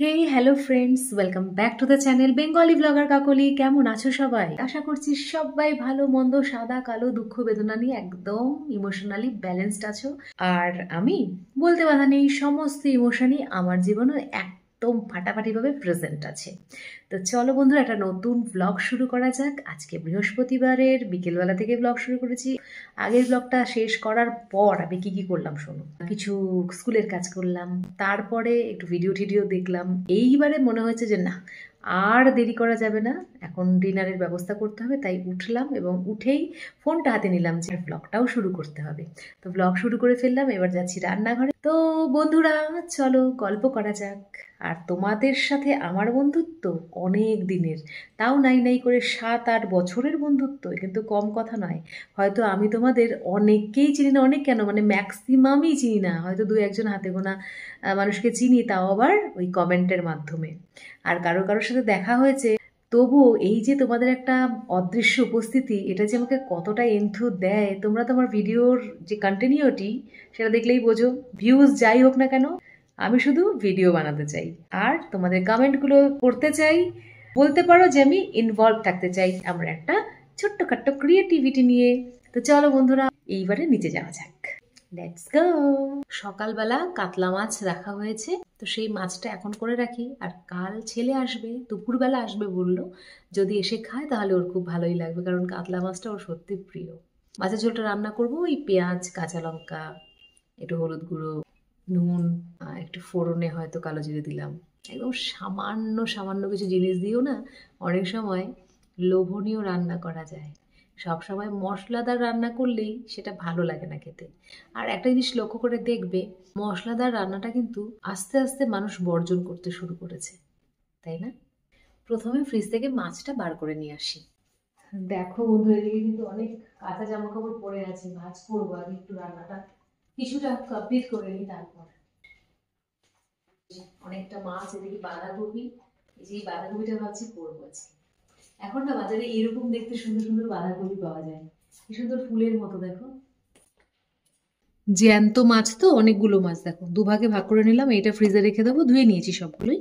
Hey hello friends, welcome back to the channel Bengali blogger Kakoli. কেমন আছো সবাই? আশা করছি সবাই ভালো মন্দ সাদা কালো দুঃখ বেদনা নিয়ে একদম ইমোশনালি ব্যালেন্সড আছো। আর আমি বলতে বাধা নেই, সমস্ত ইমোশনই আমার জীবনে একদম ফাটাফাটিভাবে প্রেজেন্ট আছে। তো চলো বন্ধুরা, একটা নতুন ব্লগ শুরু করা যাক। আজকে বৃহস্পতিবারের বিকেলবেলা থেকে ব্লগ শুরু করেছি। আগের ব্লগটা শেষ করার পর আমি কি করলাম শোনো। কিছু স্কুলের কাজ করলাম, তারপরে একটু ভিডিও টিডিও দেখলাম। এইবারে মনে হয়েছে যে না, আর দেরি করা যাবে না, এখন ডিনারের ব্যবস্থা করতে হবে। তাই উঠলাম এবং উঠেই ফোনটা হাতে নিলাম যে ব্লগটাও শুরু করতে হবে। তো ব্লগ শুরু করে ফেললাম, এবার যাচ্ছি রান্নাঘরে। তো বন্ধুরা চলো গল্প করা যাক। আর তোমাদের সাথে আমার বন্ধুত্ব অনেক দিনের, তাও নাই নাই করে 7-8 বছরের বন্ধুত্ব, কিন্তু কম কথা নয়। হয়তো আমি তোমাদের অনেককেই চিনি না, অনেক কেন মানে ম্যাক্সিমামই চিনি না, হয়তো 2-1 হাতে গোনা মানুষকে চিনি, তাও আবার ওই কমেন্টের মাধ্যমে। আর কারোর সাথে দেখা হয়েছে, তবুও এই যে তোমাদের একটা অদৃশ্য উপস্থিতি, এটা যে আমাকে কতটা এন্থু দেয়। তোমরা তোমার ভিডিওর যে কন্টিনিউটি, সেটা দেখলেই বোঝো। ভিউজ যাই হোক না কেন, আমি শুধু ভিডিও বানাতে চাই আর তোমাদের কমেন্টগুলো পড়তে চাই। বলতে পারো যে আমি ইনভলভ থাকতে চাই আমার একটা ছোট্টখাট্ট ক্রিয়েটিভিটি নিয়ে। তো চলো বন্ধুরা, এইবারে নিচে যাওয়া যাক। Let's go. সকালবেলা কাতলা মাছ রাখা হয়েছে, তো সেই মাছটা এখন করে রাখি। আর কাল ছেলে আসবে, দুপুরবেলা আসবে বললো, যদি এসে খায় তাহলে ওর খুব ভালোই লাগবে, কারণ কাতলা মাছটা ওর সত্যি প্রিয়। মাছের ঝোলটা রান্না করবো ওই পেঁয়াজ, কাঁচা লঙ্কা, একটু হলুদ গুঁড়ো, নুন, একটু ফোড়নে হয়তো কালো জিরে দিলাম। একদম সামান্য সামান্য কিছু জিনিস দিয়েও না অনেক সময় লোভনীয় রান্না করা যায়। সব সময় মশলাদার রান্না করলেই সেটা ভালো লাগে না খেতে। আর একটা জিনিস লক্ষ্য করে দেখবে, মশলাদার রান্নাটা কিন্তু আস্তে আস্তে মানুষ বর্জন করতে শুরু করেছে, তাই না? প্রথমে ফ্রিজ থেকে মাছটা বার করে নিয়ে আসি। দেখো বন্ধু, এদিকে কিন্তু অনেক কাঁচা জামা কাপড় পরে আছে, ভাঁজ করবো। আগে একটু রান্নাটা কিছুটা কমপ্লিট করে নিই, তারপর অনেকটা মাছ, এদিকে বাঁধাকপি। এই যে বাঁধাকপিটা ভাবছি করবো আজকে। এখন না বাজারে এরকম দেখতে সুন্দর সুন্দর বাঁধাকপি পাওয়া যায়, কি সুন্দর ফুলের মতো। দেখো জ্যান্ত মাছ, তো অনেকগুলো মাছ, দেখো দুভাগে ভাগ করে নিলাম। এটা ফ্রিজে রেখে দেবো, ধুয়ে নিয়েছি সবগুলোই।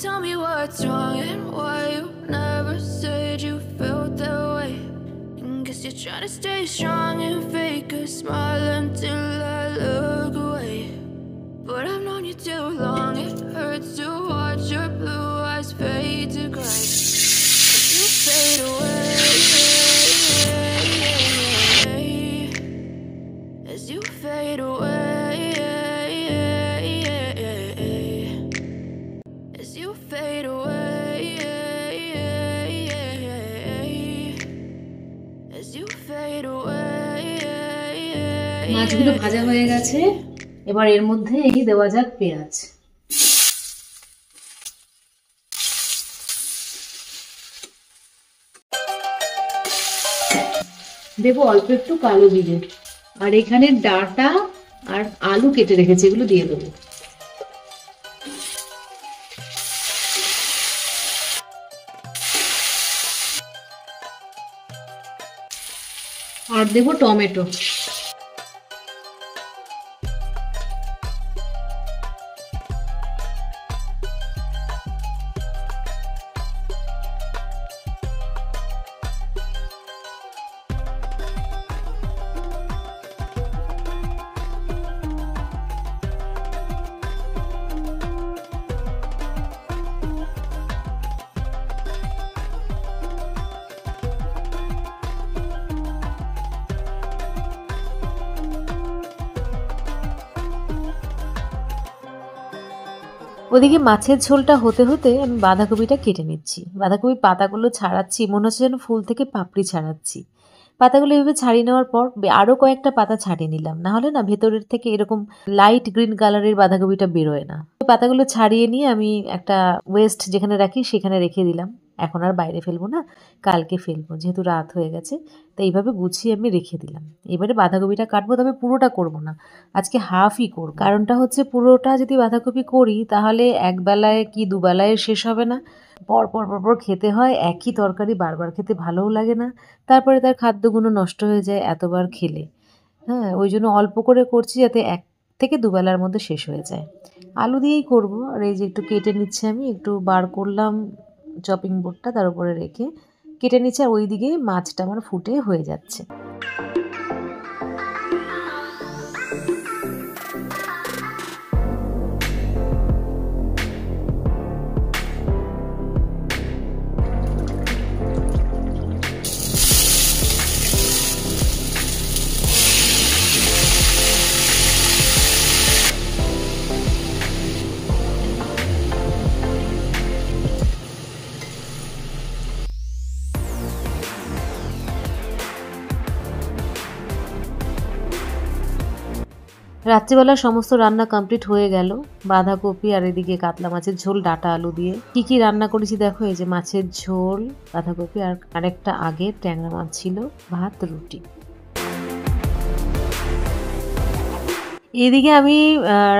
Tell me what's wrong and why you never said you felt that way. Guess you're trying to stay strong and fake a smile until I look away. But I've known you too long, it hurts to watch your blue eyes fade to gray. You fade away as you fade away, as you fade away, as you fade away. মাছগুলো ভাজা হয়ে গেছে, এবার এর মধ্যে এই দেওয়া যাক পেঁয়াজ। দেবো অল্প একটু কালো জিরে, আর এখানে ডাঁটা আর আলু কেটে রেখেছি, এগুলো দিয়ে দেবো। আর দেবো টমেটো। ওদিকে মাছের ঝোলটা হতে হতে আমি বাঁধাকপিটা কেটে নিচ্ছি। বাঁধাকপির পাতাগুলো ছাড়াচ্ছি, মনে হচ্ছে যেন ফুল থেকে পাপড়ি ছাড়াচ্ছি। পাতাগুলো এভাবে ছাড়িয়ে নেওয়ার পর আরও কয়েকটা পাতা ছাড়িয়ে নিলাম, না হলে না ভেতরের থেকে এরকম লাইট গ্রিন কালারের বাঁধাকপিটা বেরোয় না। পাতাগুলো ছাড়িয়ে নিয়ে আমি একটা ওয়েস্ট যেখানে রাখি সেখানে রেখে দিলাম। এখন আর বাইরে ফেলবো না, কালকে ফেলবো, যেহেতু রাত হয়ে গেছে। তো এইভাবে গুছিয়ে আমি রেখে দিলাম। এবারে বাঁধাকপিটা কাটবো, তবে পুরোটা করব না, আজকে হাফই করব। কারণটা হচ্ছে পুরোটা যদি বাঁধাকপি করি তাহলে একবেলায় কি দুবেলায় শেষ হবে না। পর খেতে হয়, একই তরকারি বারবার খেতে ভালোও লাগে না, তারপরে তার খাদ্যগুণ নষ্ট হয়ে যায় এতবার খেলে। হ্যাঁ, ওই জন্য অল্প করে করছি, যাতে থেকে দুবেলার মধ্যে শেষ হয়ে যায়। আলু দিয়েই করব। আর এই যে একটু কেটে নিচ্ছি, আমি একটু বার করলাম চপিং বোর্ডটা, তার উপরে রেখে কেটে নিচ্ছি। আর ওইদিকে মাছটা আমার ফুটে হয়ে যাচ্ছে। রাত্রিবেলা সমস্ত রান্না কমপ্লিট হয়ে গেল। বাঁধাকপি আর এদিকে কাতলা মাছের ঝোল ডাটা আলু দিয়ে। কি কি রান্না করেছি দেখো, এই যে মাছের ঝোল, বাঁধাকপি, আর আরেকটা আগে ট্যাংরা মাছ ছিল, ভাত, রুটি। এদিকে আমি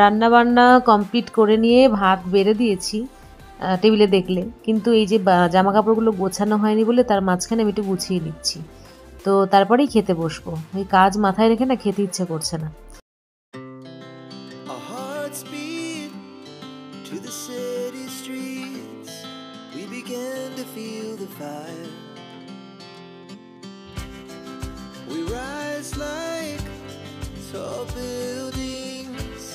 রান্না বান্না কমপ্লিট করে নিয়ে ভাত বেড়ে দিয়েছি টেবিলে দেখলে, কিন্তু এই যে জামা কাপড়গুলো গোছানো হয়নি বলে তার মাঝখানে আমি একটু গুছিয়ে নিচ্ছি। তো তারপরেই খেতে বসবো। এই কাজ মাথায় রেখে না খেতে ইচ্ছে করছে না। To the city streets, we began to feel the fire. We rise like tall buildings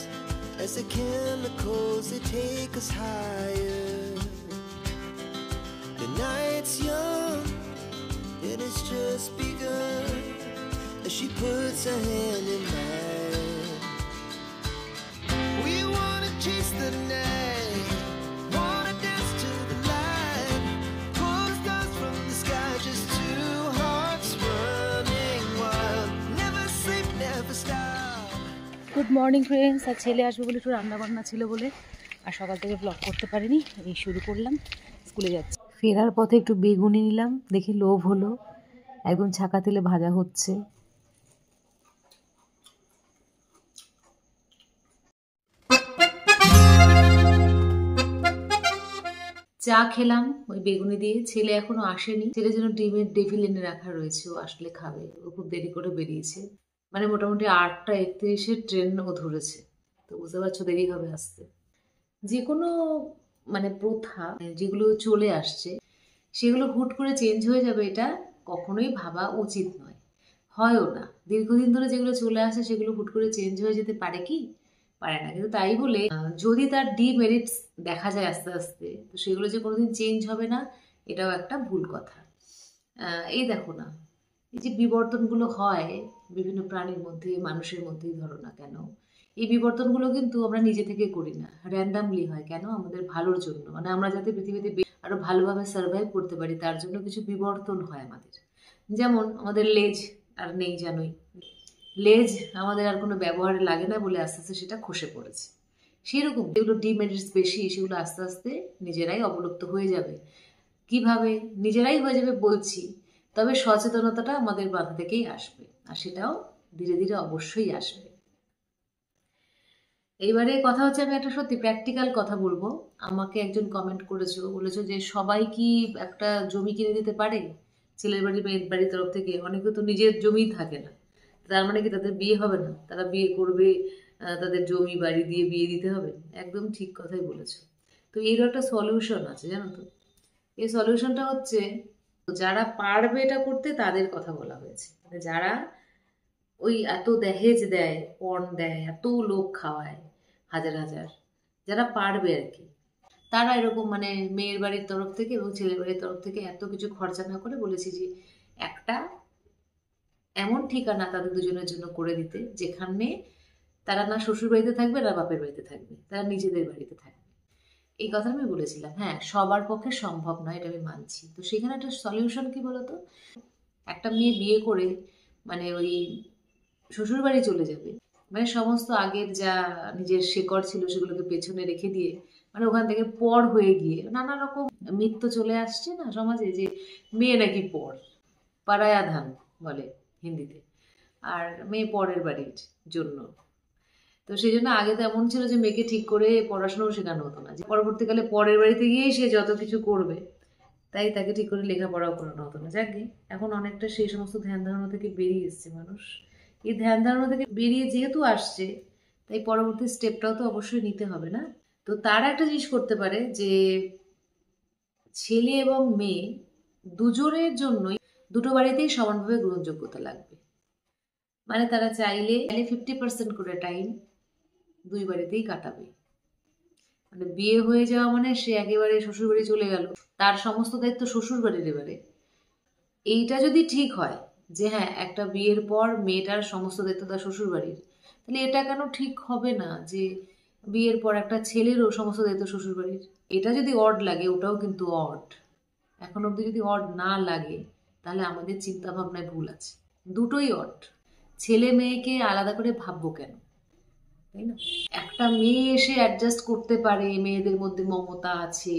as the chemicals they take us higher. The night's young and it's just begun as she puts her hand in mine. We wanna chase the night, wanna dance to the light, pull the stars from the sky, just two hearts running wild, never sleep, never stop. Good morning friends. আর ছেলে আসবে বলে একটু রান্নাবান্না ছিল বলে আর সকাল থেকে ব্লগ করতে পারিনি, এই শুরু করলাম। স্কুলে যাচ্ছি। ফেরার পথে একটু বেগুনি নিলাম, দেখে লোভ হলো। একদম ছাকা তেলে ভাজা হচ্ছে। চা খেলাম ওই বেগুনি দিয়ে। ছেলে এখনো আসেনি, ছেলে যেন ডিমের ডেভিল এনে রাখা রয়েছে, ও আসলে খাবে। ও খুব দেরি করে বেরিয়েছে, মানে মোটামুটি 8:31 ট্রেন ও ধরেছে। তো বুঝতে পারছো দেরি হবে আসতে। যে কোনো মানে প্রথা যেগুলো চলে আসছে সেগুলো হুট করে চেঞ্জ হয়ে যাবে, এটা কখনোই ভাবা উচিত নয়, হয়ও না। দীর্ঘদিন ধরে যেগুলো চলে আসে সেগুলো হুট করে চেঞ্জ হয়ে যেতে পারে কি? পারে না। কিন্তু তাই বলে যদি তার ডিমেরিটস দেখা যায় আস্তে আস্তে, তো সেগুলো যে কোনোদিন চেঞ্জ হবে না, এটাও একটা ভুল কথা। এই দেখো না, এই যে বিবর্তনগুলো হয় বিভিন্ন প্রাণীর মধ্যে, মানুষের মধ্যেই ধরো না কেন, এই বিবর্তনগুলো কিন্তু আমরা নিজে থেকে করি না, র্যান্ডামলি হয়। কেন? আমাদের ভালোর জন্য, মানে আমরা যাতে পৃথিবীতে আরো ভালোভাবে সার্ভাইভ করতে পারি, তার জন্য কিছু বিবর্তন হয় আমাদের। যেমন আমাদের লেজ আর নেই, জানোই। লেজ আমাদের আর কোনো ব্যবহারে লাগে না বলে আস্তে আস্তে সেটা খসে পড়েছে। সেরকম যেগুলো ডিমেরিটস বেশি, সেগুলো আস্তে আস্তে নিজেরাই অবলুপ্ত হয়ে যাবে। কিভাবে নিজেরাই হয়ে যাবে বলছি, তবে সচেতনতাটা আমাদের মাথা থেকেই আসবে, আর সেটাও ধীরে ধীরে অবশ্যই আসবে। এইবারে কথা হচ্ছে, আমি একটা সত্যি প্র্যাকটিক্যাল কথা বলবো। আমাকে একজন কমেন্ট বলেছো যে সবাই কি একটা জমি কিনে দিতে পারে? ছেলের বাড়ি মেয়ের বাড়ির তরফ থেকে অনেকে তো নিজের জমিই থাকে না, তার মানে কি তাদের বিয়ে হবে না? তারা বিয়ে করবে, তাদের জমি বাড়ি দিয়ে বিয়ে দিতে হবে? একদম ঠিক কথাই বলেছো। তো এরও একটা সলিউশন আছে, জানো তো। এই সলিউশনটা হচ্ছে, যারা পারবে এটা করতে তাদের কথা বলা হয়েছে। মানে যারা ওই এত দহেজ দেয়, পণ দেয়, এত লোক খাওয়ায় হাজার হাজার, যারা পারবে আর কি, তারা এরকম মানে মেয়ের বাড়ির তরফ থেকে এবং ছেলের বাড়ির তরফ থেকে এত কিছু খরচা না করে বলেছি যে একটা এমন ঠিকানা তাদের দুজনের জন্য করে দিতে, যেখানে তারা না শ্বশুর বাড়িতে থাকবে না বাপের বাড়িতে থাকবে, তারা নিজেদের বাড়িতে থাকবে। এই কথা আমি বলেছিলাম। হ্যাঁ, সবার পক্ষে সম্ভব নয়, এটা আমি মানছি। তো সেখানে একটা সলিউশন কি বলতো, একটা মেয়ে বিয়ে করে মানে ওই শ্বশুর বাড়ি চলে যাবে, মানে সমস্ত আগের যা নিজের শেকড় ছিল সেগুলোকে পেছনে রেখে দিয়ে, মানে ওখান থেকে পর হয়ে গিয়ে নানা রকম মিথ্য চলে আসছে না সমাজে, যে মেয়ে নাকি পর, পাড়ায়া ধান বলে হিন্দিতে, আর মেয়ে পরের বাড়ির জন্য। তো সেই জন্য আগে তো এমন ছিল যে মেয়েকে ঠিক করে পড়াশোনাও শেখানো হতো না, যে পরবর্তীকালে পরের বাড়িতে গিয়েই সে যত কিছু করবে, তাই তাকে ঠিক করে লেখাপড়াও করানো হতো না। যাকে এখন অনেকটা সেই সমস্ত ধ্যান ধারণা থেকে বেরিয়ে এসছে মানুষ। এই ধ্যান ধারণা থেকে বেরিয়ে যেহেতু আসছে, তাই পরবর্তী স্টেপটাও তো অবশ্যই নিতে হবে না। তো তারা একটা জিনিস করতে পারে যে ছেলে এবং মেয়ে দুজনের জন্যই দুটো বাড়িতেই সমানভাবে গ্রহণযোগ্যতা লাগবে। মানে তারা চাইলে 50% করে টাইম দুই বাড়িতেই কাটাবে। মানে বিয়ে হয়ে যাওয়া মানে সে একেবারে শ্বশুর বাড়ি চলে গেল, তার সমস্ত দায়িত্ব শ্বশুর বাড়ির। এবারে এইটা যদি ঠিক হয় যে হ্যাঁ একটা বিয়ের পর মেয়েটার সমস্ত দায়িত্ব তার শ্বশুর বাড়ির, তাহলে এটা কেন ঠিক হবে না যে বিয়ের পর একটা ছেলেরও সমস্ত দায়িত্ব শ্বশুর বাড়ির? এটা যদি অড লাগে, ওটাও কিন্তু অড। এখন অব্দি যদি অড না লাগে তাহলে আমাদের চিন্তা ভাবনায় ভুল আছে। দুটোই অড। ছেলে মেয়েকে আলাদা করে ভাববো কেন, তাই না? একটা মেয়ে এসে অ্যাডজাস্ট করতে পারে, মেয়েদের মধ্যে মমতা আছে,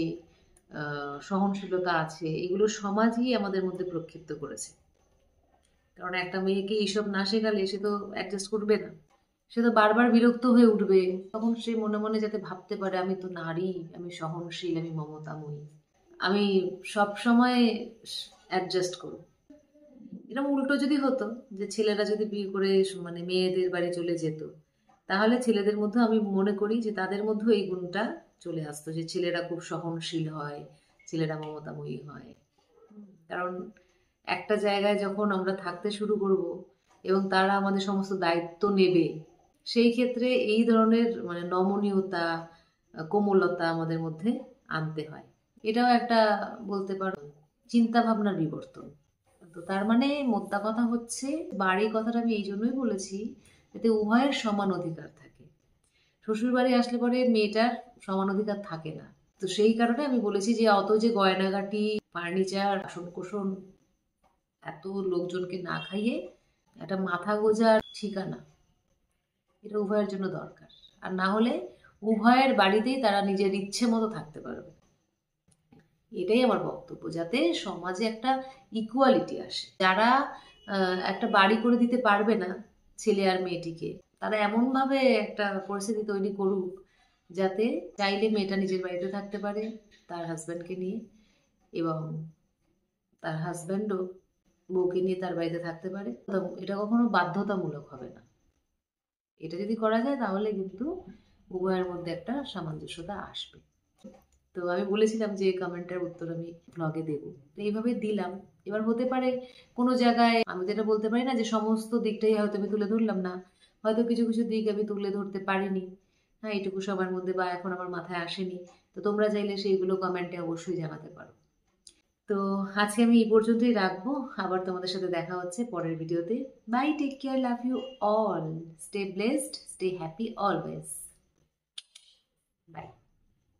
সহনশীলতা আছে, এগুলো সমাজই আমাদের মধ্যে প্রক্ষিপ্ত করেছে। কারণ একটা মেয়েকে এইসব না শেখালে সে তো অ্যাডজাস্ট করবে না, সে তো বারবার বিরক্ত হয়ে উঠবে। তখন সে মনে মনে যাতে ভাবতে পারে আমি তো নারী, আমি সহনশীল, আমি মমতাময়ী, আমি সব সময় অ্যাডজাস্ট করব। এরকম উল্টো যদি হতো যে ছেলেরা যদি বিয়ে করে মানে মেয়েদের বাড়ি চলে যেত, তাহলে ছেলেদের মধ্যে আমি মনে করি যে তাদের মধ্যেও এই গুণটা চলে আসতো যে ছেলেরা খুব সহনশীল হয়, ছেলেরা মমতাময়ী হয়। কারণ একটা জায়গায় যখন আমরা থাকতে শুরু করব এবং তারা আমাদের সমস্ত দায়িত্ব নেবে, সেই ক্ষেত্রে এই ধরনের মানে নমনীয়তা, কোমলতা আমাদের মধ্যে আনতে হয়। এটাও একটা বলতে পারো চিন্তা ভাবনার বিবর্তন। তো তার মানে মোদ্দা কথা হচ্ছে, বাড়ির কথাটা আমি এই জন্যই বলেছি যাতে উভয়ের সমান অধিকার থাকে। শ্বশুর বাড়ি আসলে পরে মেয়েটার সমান অধিকার থাকে না। তো সেই কারণে আমি বলেছি যে অত যে গয়নাগাটি, ফার্নিচার, বাসন কোসন এত লোকজনকে না খাইয়ে একটা মাথা গোজার ঠিকানা, এটা উভয়ের জন্য দরকার। আর না হলে উভয়ের বাড়িতেই তারা নিজের ইচ্ছে মতো থাকতে পারবে। এটাই আমার বক্তব্য, যাতে সমাজে একটা ইকুয়ালিটি আসে। যারা একটা বাড়ি করে দিতে পারবে না ছেলে আর মেয়েটিকে, তারা এমনভাবে একটা পরিস্থিতি তৈরি করুক যাতে চাইলে মেয়েটা নিজের বাড়িতে থাকতে পারে তার হাজব্যান্ডকে নিয়ে, এবং তার হাজব্যান্ডও বউকে নিয়ে তার বাড়িতে থাকতে পারে। এটা কখনো বাধ্যতামূলক হবে না। এটা যদি করা যায় তাহলে কিন্তু উভয়ের মধ্যে একটা সামঞ্জস্যতা আসবে। তো আমি বলেছিলাম যে কমেন্টের উত্তর আমি ব্লগে দেব, তো এইভাবে দিলাম। এবার হতে পারে কোনো জায়গায় আমি যেটা বলতে পারি না যে সমস্ত দিকটাই হয়তো আমি তুলে ধরলাম না, হয়তো কিছু কিছু দিক আমি তুলে ধরতে পারিনি, হ্যাঁ এইটুকু সবার মধ্যে বা এখন আমার মাথায় আসেনি। তো তোমরা চাইলে সেইগুলো কমেন্টে অবশ্যই জানাতে পারো। তো আজকে আমি এই পর্যন্তই রাখবো, আবার তোমাদের সাথে দেখা হচ্ছে পরের ভিডিওতে। Bye, take care, love you all, stay blessed, stay happy always, by.